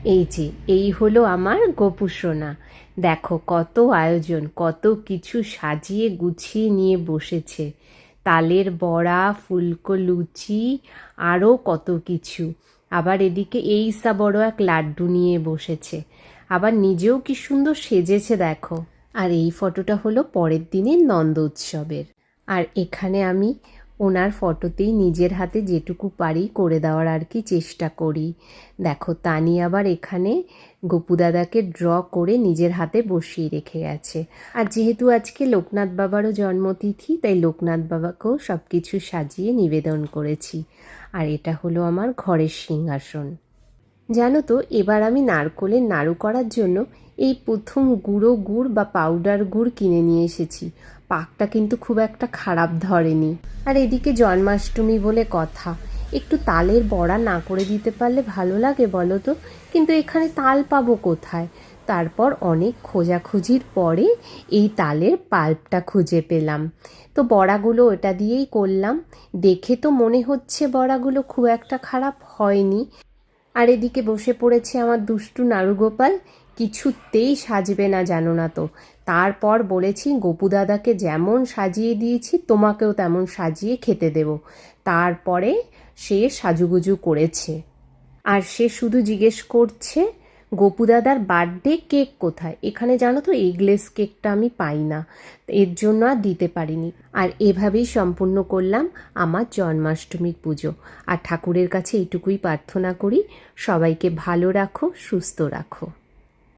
এই যে এই হলো আমার গোপু সোনা। দেখো কত আয়োজন, কত কিছু সাজিয়ে গুছিয়ে নিয়ে বসেছে। তালের বড়া, ফুলকো লুচি, আরও কত কিছু। আবার এদিকে এইসা বড় এক লাড্ডু নিয়ে বসেছে। আবার নিজেও কি সুন্দর সেজেছে দেখো। আর এই ফটোটা হলো পরের দিনের নন্দ উৎসবের। আর এখানে আমি ওনার ফটোতেই নিজের হাতে যেটুকু পারি করে দেওয়ার আর কি চেষ্টা করি। দেখো তানি আবার এখানে গপু দাদাকে ড্র করে নিজের হাতে বসিয়ে রেখে গেছে। আর যেহেতু আজকে লোকনাথ বাবারও জন্মতিথি, তাই লোকনাথ বাবাকেও সব কিছু সাজিয়ে নিবেদন করেছি। আর এটা হলো আমার ঘরের সিংহাসন। জানো তো, এবার আমি নারকোলের নাড়ু করার জন্য এই প্রথম গুঁড়ো গুড় বা পাউডার গুড় কিনে নিয়ে এসেছি। পাকটা কিন্তু খুব একটা খারাপ ধরেনি। আর এদিকে জন্মাষ্টমী বলে কথা, একটু তালের বড়া না করে দিতে পারলে ভালো লাগে বলো তো, কিন্তু এখানে তাল পাবো কোথায়? তারপর অনেক খোঁজাখুঁজির পরে এই তালের পাল্পটা খুঁজে পেলাম। তো বড়াগুলো ওটা দিয়েই করলাম। দেখে তো মনে হচ্ছে বড়াগুলো খুব একটা খারাপ হয়নি। আর এদিকে বসে পড়েছে আমার দুষ্টু নাড়ুগোপাল, কিছুতেই সাজবে না জানো না তো। তারপর বলেছি গপু দাদাকে যেমন সাজিয়ে দিয়েছি তোমাকেও তেমন সাজিয়ে খেতে দেব। তারপরে সে সাজুগুজু করেছে। আর সে শুধু জিজ্ঞেস করছে গপু দাদার বার্থডে কেক কোথায়। এখানে জানো তো এগলেস কেকটা আমি পাই না, এর জন্য আর দিতে পারিনি। আর এভাবেই সম্পূর্ণ করলাম আমার জন্মাষ্টমীর পুজো। আর ঠাকুরের কাছে এইটুকুই প্রার্থনা করি, সবাইকে ভালো রাখো, সুস্থ রাখো।